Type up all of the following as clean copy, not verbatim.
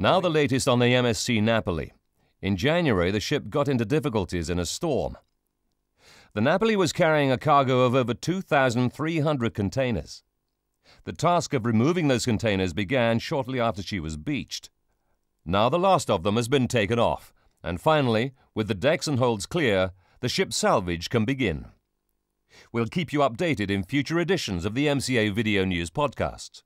Now the latest on the MSC NAPOLI. In January, the ship got into difficulties in a storm. The Napoli was carrying a cargo of over 2,300 containers. The task of removing those containers began shortly after she was beached. Now the last of them has been taken off, and finally, with the decks and holds clear, the ship's salvage can begin. We'll keep you updated in future editions of the MCA Video News podcasts.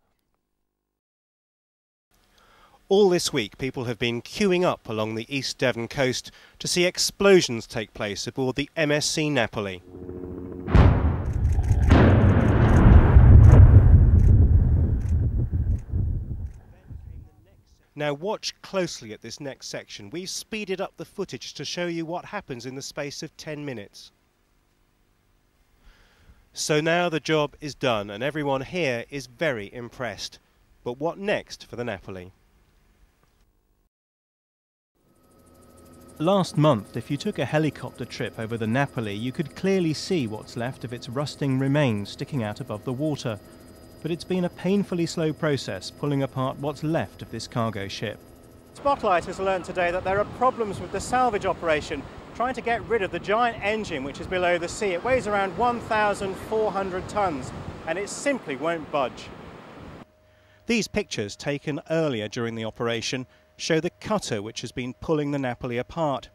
All this week, people have been queuing up along the East Devon coast to see explosions take place aboard the MSC NAPOLI. Now watch closely at this next section. We've speeded up the footage to show you what happens in the space of 10 minutes. So now the job is done and everyone here is very impressed. But what next for the Napoli? Last month, if you took a helicopter trip over the Napoli, you could clearly see what's left of its rusting remains sticking out above the water. But it's been a painfully slow process pulling apart what's left of this cargo ship. Spotlight has learned today that there are problems with the salvage operation, trying to get rid of the giant engine which is below the sea. It weighs around 1,400 tons and it simply won't budge. These pictures, taken earlier during the operation, show the cutter which has been pulling the Napoli apart.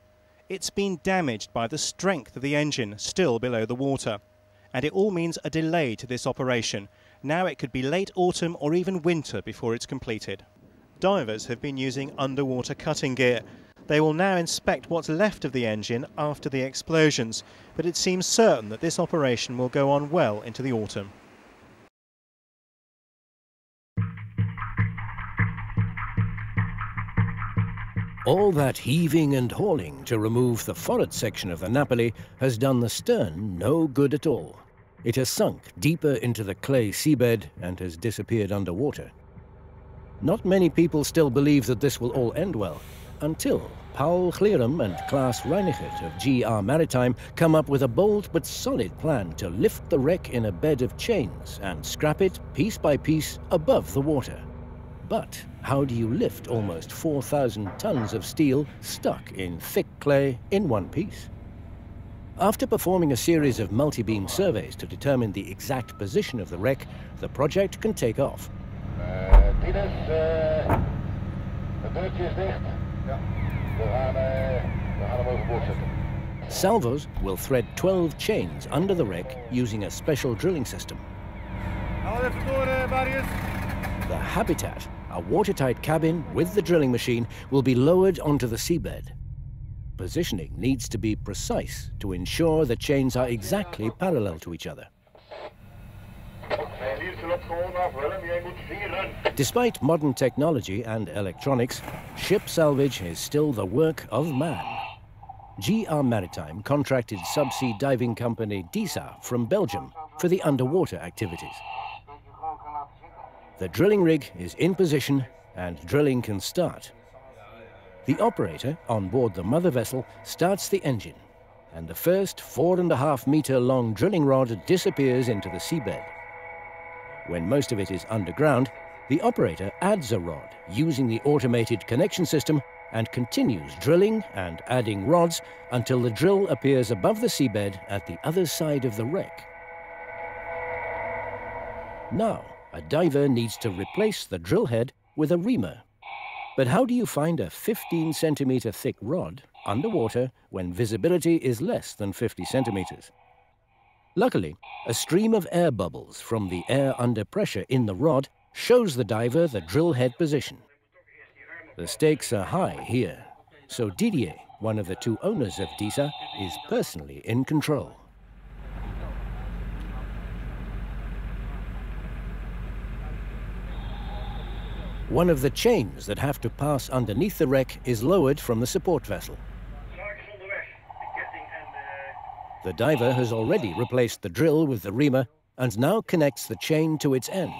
It's been damaged by the strength of the engine still below the water. And it all means a delay to this operation. Now it could be late autumn or even winter before it's completed. Divers have been using underwater cutting gear. They will now inspect what's left of the engine after the explosions, but it seems certain that this operation will go on well into the autumn. All that heaving and hauling to remove the forward section of the Napoli has done the stern no good at all. It has sunk deeper into the clay seabed and has disappeared underwater. Not many people still believe that this will all end well, until Paul Glerum and Klaas Reinigert of GR Maritime come up with a bold but solid plan to lift the wreck in a bed of chains and scrap it piece by piece above the water. But how do you lift almost 4,000 tons of steel stuck in thick clay in one piece? After performing a series of multi-beam surveys to determine the exact position of the wreck, the project can take off. Salvos will thread 12 chains under the wreck using a special drilling system. The habitat, a watertight cabin with the drilling machine, will be lowered onto the seabed. Positioning needs to be precise to ensure the chains are exactly parallel to each other. Despite modern technology and electronics, ship salvage is still the work of man. GR Maritime contracted subsea diving company DISA from Belgium for the underwater activities. The drilling rig is in position and drilling can start. The operator on board the mother vessel starts the engine, and the first 4.5-meter long drilling rod disappears into the seabed. When most of it is underground, the operator adds a rod using the automated connection system and continues drilling and adding rods until the drill appears above the seabed at the other side of the wreck. Now, a diver needs to replace the drill head with a reamer. But how do you find a 15-centimeter thick rod underwater when visibility is less than 50 centimeters? Luckily, a stream of air bubbles from the air under pressure in the rod shows the diver the drill head position. The stakes are high here, so Didier, one of the two owners of DISA, is personally in control. One of the chains that have to pass underneath the wreck is lowered from the support vessel. The diver has already replaced the drill with the reamer and now connects the chain to its end.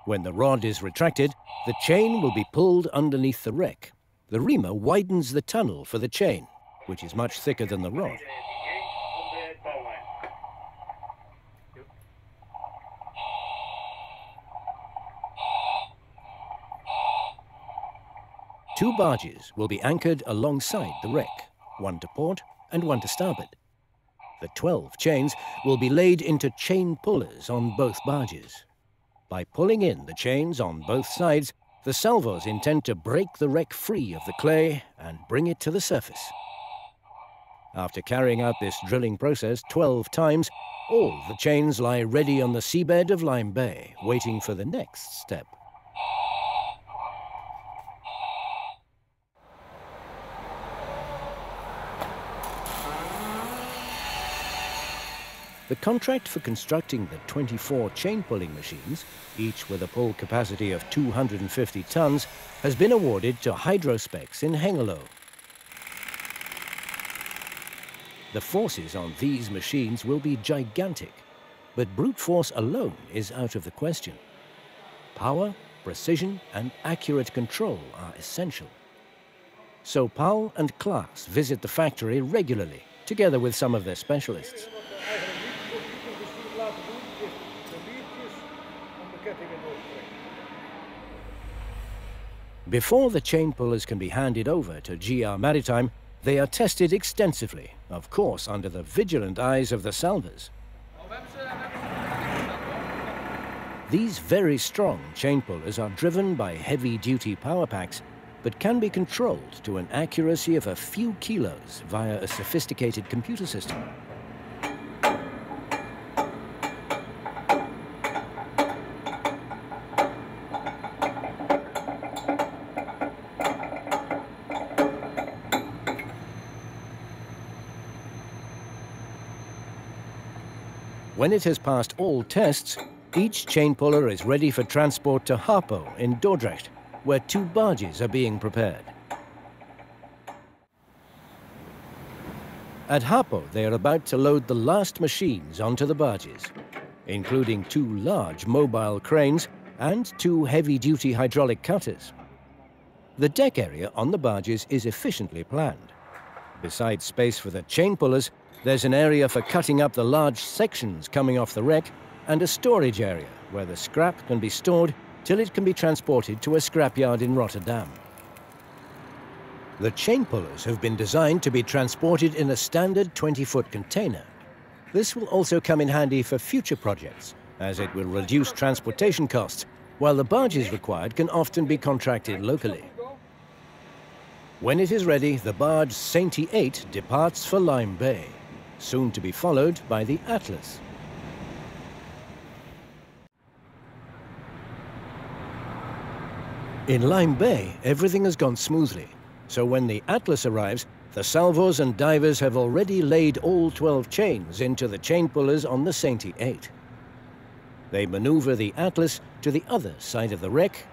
When the rod is retracted, the chain will be pulled underneath the wreck. The reamer widens the tunnel for the chain, which is much thicker than the rod. 2 barges will be anchored alongside the wreck, one to port and one to starboard. The 12 chains will be laid into chain pullers on both barges. By pulling in the chains on both sides, the salvos intend to break the wreck free of the clay and bring it to the surface. After carrying out this drilling process 12 times, all the chains lie ready on the seabed of Lyme Bay, waiting for the next step. The contract for constructing the 24 chain pulling machines, each with a pull capacity of 250 tons, has been awarded to Hydrospecs in Hengelo. The forces on these machines will be gigantic, but brute force alone is out of the question. Power, precision and accurate control are essential. So Paul and Klaas visit the factory regularly, together with some of their specialists. Before the chain pullers can be handed over to GR Maritime, they are tested extensively, of course under the vigilant eyes of the salvors. These very strong chain pullers are driven by heavy-duty power packs, but can be controlled to an accuracy of a few kilos via a sophisticated computer system. When it has passed all tests, each chain puller is ready for transport to Hapo in Dordrecht, where 2 barges are being prepared. At Hapo, they are about to load the last machines onto the barges, including 2 large mobile cranes and 2 heavy-duty hydraulic cutters. The deck area on the barges is efficiently planned. Besides space for the chain pullers, there's an area for cutting up the large sections coming off the wreck and a storage area where the scrap can be stored till it can be transported to a scrapyard in Rotterdam. The chain pullers have been designed to be transported in a standard 20-foot container. This will also come in handy for future projects, as it will reduce transportation costs, while the barges required can often be contracted locally. When it is ready, the barge Sainty 8 departs for Lyme Bay, soon to be followed by the Atlas. In Lyme Bay, everything has gone smoothly, so when the Atlas arrives, the salvos and divers have already laid all 12 chains into the chain pullers on the Sainty 8. They maneuver the Atlas to the other side of the wreck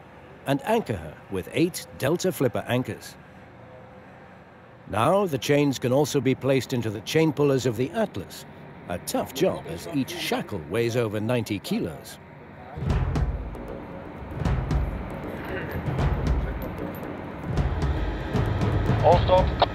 and anchor her with 8 Delta Flipper anchors. Now the chains can also be placed into the chain pullers of the Atlas, a tough job as each shackle weighs over 90 kilos. All stop.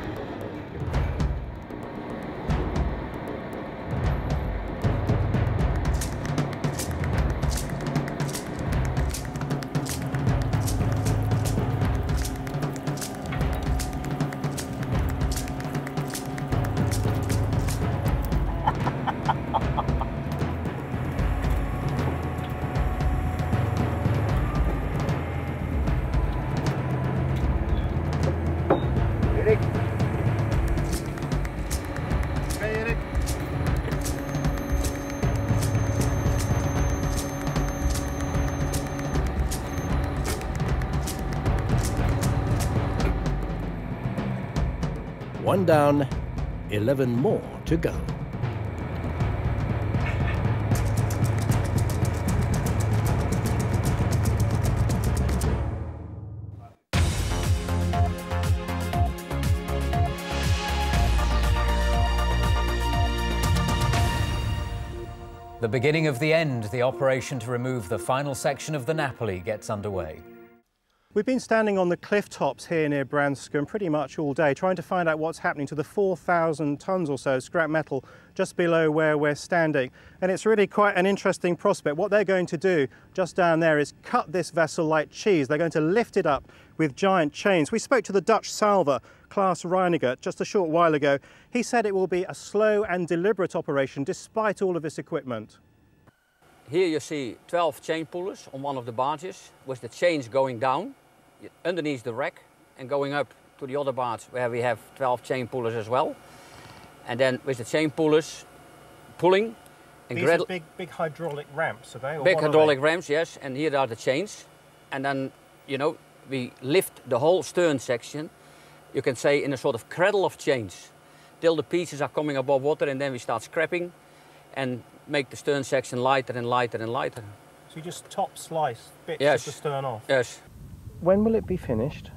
One down, 11 more to go. The beginning of the end, the operation to remove the final section of the Napoli gets underway. We've been standing on the cliff tops here near Branscombe pretty much all day, trying to find out what's happening to the 4,000 tonnes or so of scrap metal just below where we're standing. And it's really quite an interesting prospect. What they're going to do just down there is cut this vessel like cheese. They're going to lift it up with giant chains. We spoke to the Dutch salver, Klaas Reiniger, just a short while ago. He said it will be a slow and deliberate operation despite all of this equipment. Here you see 12 chain pullers on one of the barges with the chains going down underneath the wreck and going up to the other barge where we have 12 chain pullers as well. And then with the chain pullers pulling. And these are big hydraulic ramps, are they? Or big hydraulic ramps, yes. And here are the chains. And then, you know, we lift the whole stern section, you can say in a sort of cradle of chains, till the pieces are coming above water, and then we start scrapping and make the stern section lighter and lighter and lighter. So you just top slice bits yes. of the stern off? Yes. When will it be finished?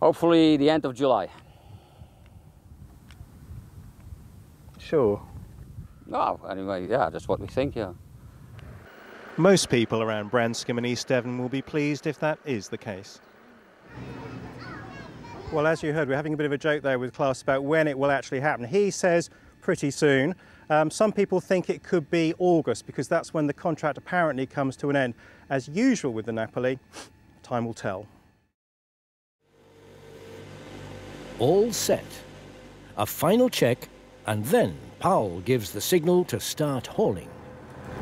Hopefully the end of July. Sure. No, anyway, yeah, that's what we think, yeah. Most people around Branscombe and East Devon will be pleased if that is the case. Well, as you heard, we're having a bit of a joke there with Klaas about when it will actually happen. He says pretty soon. Some people think it could be August because that's when the contract apparently comes to an end. As usual with the Napoli, time will tell. All set. A final check, and then Paul gives the signal to start hauling.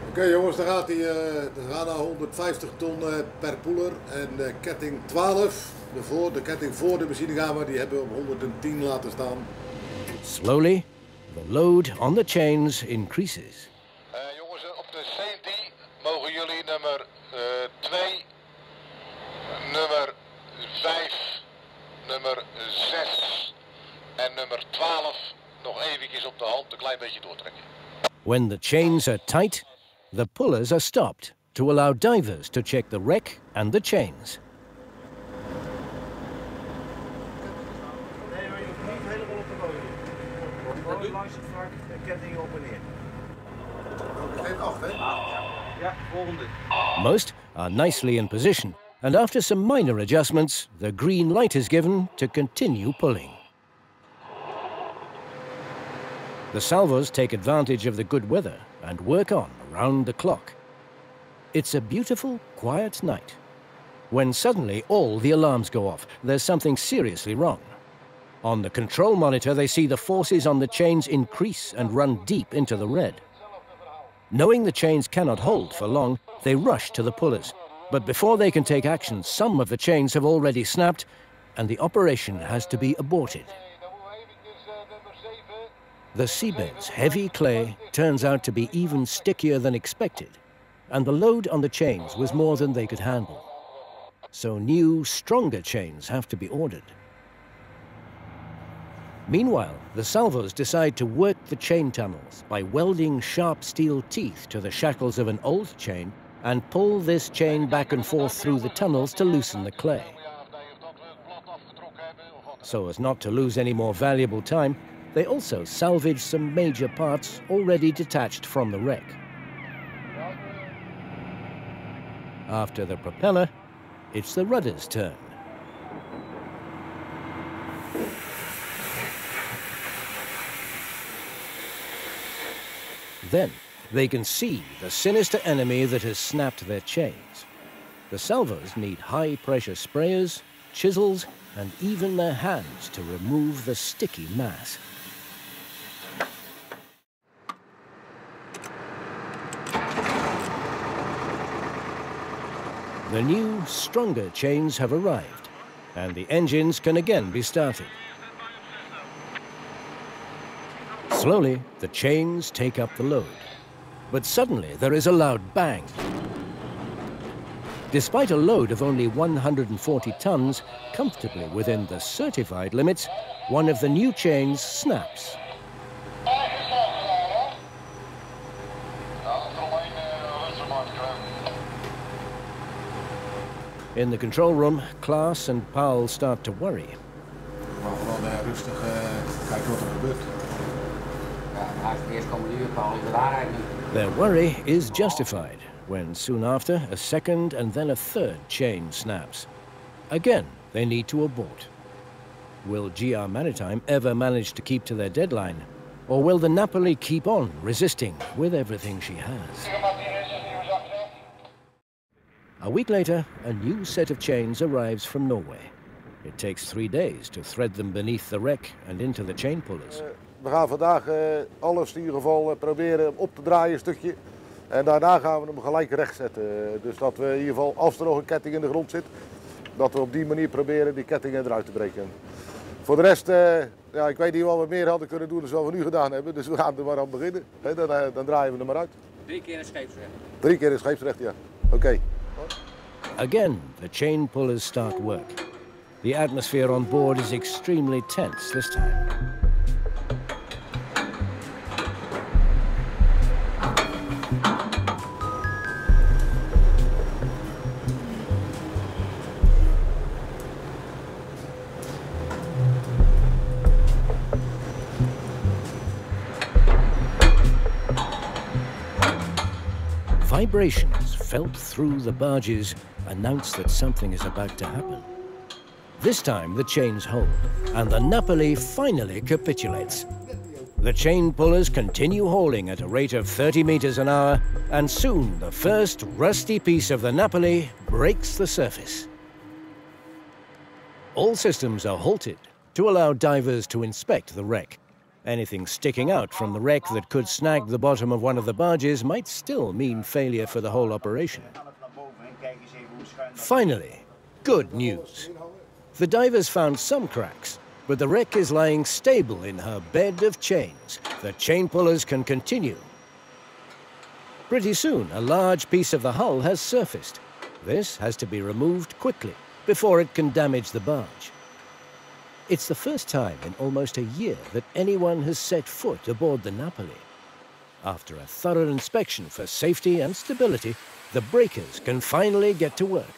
Oké, jongens, daar gaat hij. Er gaan nou 150 ton per poeler en ketting 12. De ketting voor de machinegamer die hebben we op 110 laten staan. Slowly, the load on the chains increases. Jongens, op de CNT mogen jullie nummer 2, nummer 5, nummer 6 en nummer 12 nog eventjes op de hand een klein beetje doortrekken. When the chains are tight, the pullers are stopped to allow divers to check the wreck and the chains. Most are nicely in position, and after some minor adjustments, the green light is given to continue pulling. The salvors take advantage of the good weather and work on around the clock. It's a beautiful, quiet night, when suddenly all the alarms go off. There's something seriously wrong. On the control monitor, they see the forces on the chains increase and run deep into the red. Knowing the chains cannot hold for long, they rush to the pullers. But before they can take action, some of the chains have already snapped, and the operation has to be aborted. The seabed's heavy clay turns out to be even stickier than expected, and the load on the chains was more than they could handle. So new, stronger chains have to be ordered. Meanwhile, the salvors decide to work the chain tunnels by welding sharp steel teeth to the shackles of an old chain and pull this chain back and forth through the tunnels to loosen the clay. So as not to lose any more valuable time, they also salvage some major parts already detached from the wreck. After the propeller, it's the rudder's turn. Then they can see the sinister enemy that has snapped their chains. The salvors need high-pressure sprayers, chisels, and even their hands to remove the sticky mass. The new, stronger chains have arrived, and the engines can again be started. Slowly, the chains take up the load. But suddenly, there is a loud bang. Despite a load of only 140 tons, comfortably within the certified limits, one of the new chains snaps. In the control room, Klaas and Paul start to worry. Their worry is justified. when soon after a second and then a third chain snaps. Again, they need to abort. Will GR Maritime ever manage to keep to their deadline? Or will the Napoli keep on resisting with everything she has? A week later, a new set of chains arrives from Norway. It takes 3 days to thread them beneath the wreck and into the chain pullers. We gaan vandaag alles in ieder geval proberen op te draaien een stukje. En daarna gaan we hem gelijk recht zetten. Dus dat we in ieder geval, als er nog een ketting in de grond zit, dat we op die manier proberen die kettingen eruit te breken. Voor de rest, ja, ik weet niet wat we meer hadden kunnen doen dan wat we nu gedaan hebben. Dus we gaan er maar aan beginnen. Dan draaien we er maar uit. 3 keer in scheepsrecht. 3 keer in scheepsrecht, ja. Oké. Again, the chain pullers start work. The atmosphere on board is extremely tense this time. Vibrations felt through the barges announce that something is about to happen. This time the chains hold, and the Napoli finally capitulates. The chain pullers continue hauling at a rate of 30 meters an hour, and soon the first rusty piece of the Napoli breaks the surface. All systems are halted to allow divers to inspect the wreck. Anything sticking out from the wreck that could snag the bottom of one of the barges might still mean failure for the whole operation. Finally, good news. The divers found some cracks, but the wreck is lying stable in her bed of chains. The chain pullers can continue. Pretty soon, a large piece of the hull has surfaced. This has to be removed quickly before it can damage the barge. It's the first time in almost a year that anyone has set foot aboard the Napoli. After a thorough inspection for safety and stability, the breakers can finally get to work.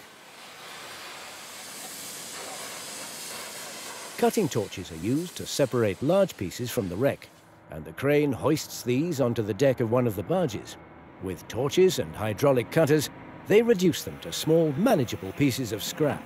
Cutting torches are used to separate large pieces from the wreck, and the crane hoists these onto the deck of one of the barges. With torches and hydraulic cutters, they reduce them to small, manageable pieces of scrap.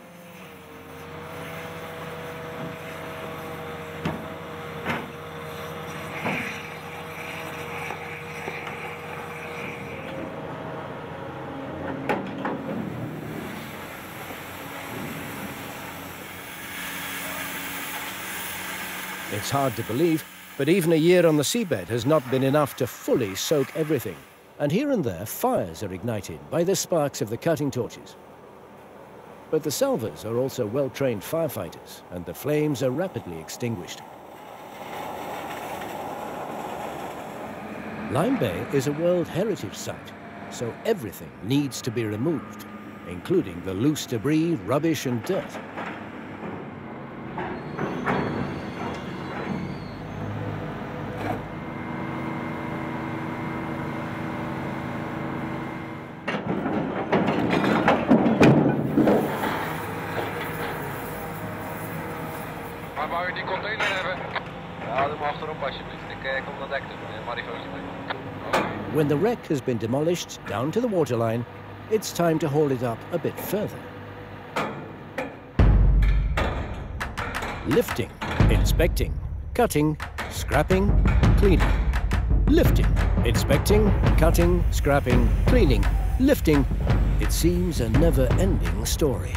It's hard to believe, but even a year on the seabed has not been enough to fully soak everything. And here and there, fires are ignited by the sparks of the cutting torches. But the salvers are also well-trained firefighters, and the flames are rapidly extinguished. Lyme Bay is a World Heritage Site, so everything needs to be removed, including the loose debris, rubbish and dirt. Waar wou je die container hebben? Ja, doe maar achterop alsjeblieft. Ik kom naar dek toe, meneer Marigootje mee. When the wreck has been demolished down to the waterline, it's time to haul it up a bit further. Lifting, inspecting, cutting, scrapping, cleaning. Lifting, inspecting, cutting, scrapping, cleaning, lifting. It seems a never-ending story.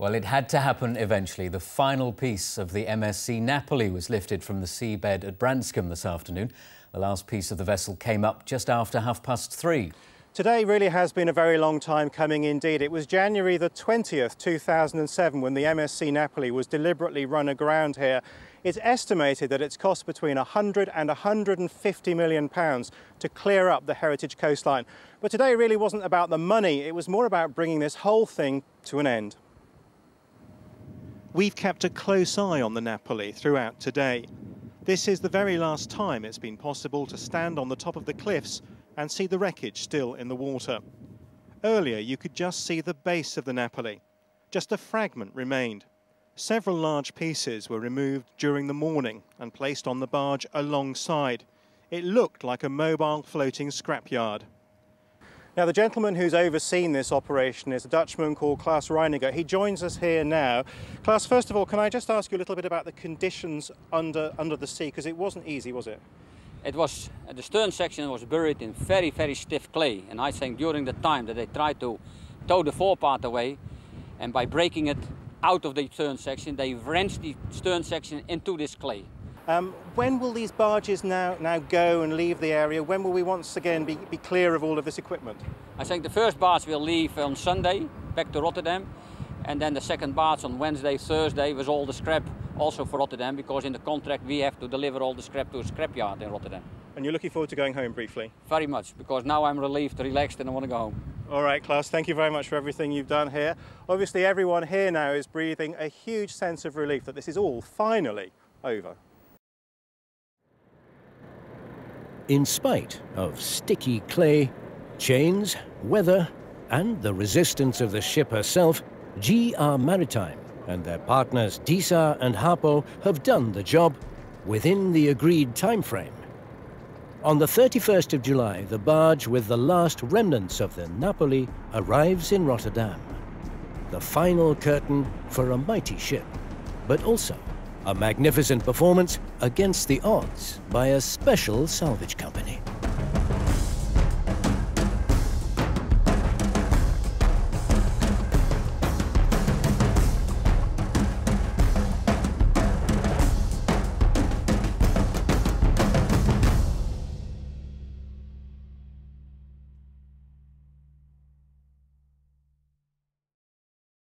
Well, it had to happen eventually. The final piece of the MSC Napoli was lifted from the seabed at Branscombe this afternoon. The last piece of the vessel came up just after 3:30. Today really has been a very long time coming indeed. It was January the 20th, 2007 when the MSC NAPOLI was deliberately run aground here. It's estimated that it's cost between 100 and 150 million pounds to clear up the heritage coastline. But today really wasn't about the money, it was more about bringing this whole thing to an end. We've kept a close eye on the NAPOLI throughout today. This is the very last time it's been possible to stand on the top of the cliffs and see the wreckage still in the water. Earlier you could just see the base of the NAPOLI. Just a fragment remained. Several large pieces were removed during the morning and placed on the barge alongside. It looked like a mobile floating scrapyard. Now the gentleman who's overseen this operation is a Dutchman called Klaus Reiniger. He joins us here now. Klaus, first of all, can I just ask you a little bit about the conditions under the sea, because it wasn't easy, was it? It was, the stern section was buried in very, very stiff clay. And I think during the time that they tried to tow the forepart away, and by breaking it out of the stern section, they wrenched the stern section into this clay. When will these barges now go and leave the area? When will we once again be clear of all of this equipment? I think the first barge will leave on Sunday, back to Rotterdam. And then the second barge on Wednesday, Thursday, with all the scrap also for Rotterdam, because in the contract we have to deliver all the scrap to a scrapyard in Rotterdam. And you're looking forward to going home briefly? Very much, because now I'm relieved, relaxed, and I want to go home. All right, Klaus, thank you very much for everything you've done here. Obviously, everyone here now is breathing a huge sense of relief that this is all finally over. In spite of sticky clay, chains, weather, and the resistance of the ship herself, GR Maritime and their partners DISA and Hapo have done the job within the agreed time frame. On the 31st of July, the barge with the last remnants of the NAPOLI arrives in Rotterdam. The final curtain for a mighty ship, but also a magnificent performance against the odds by a special salvage company.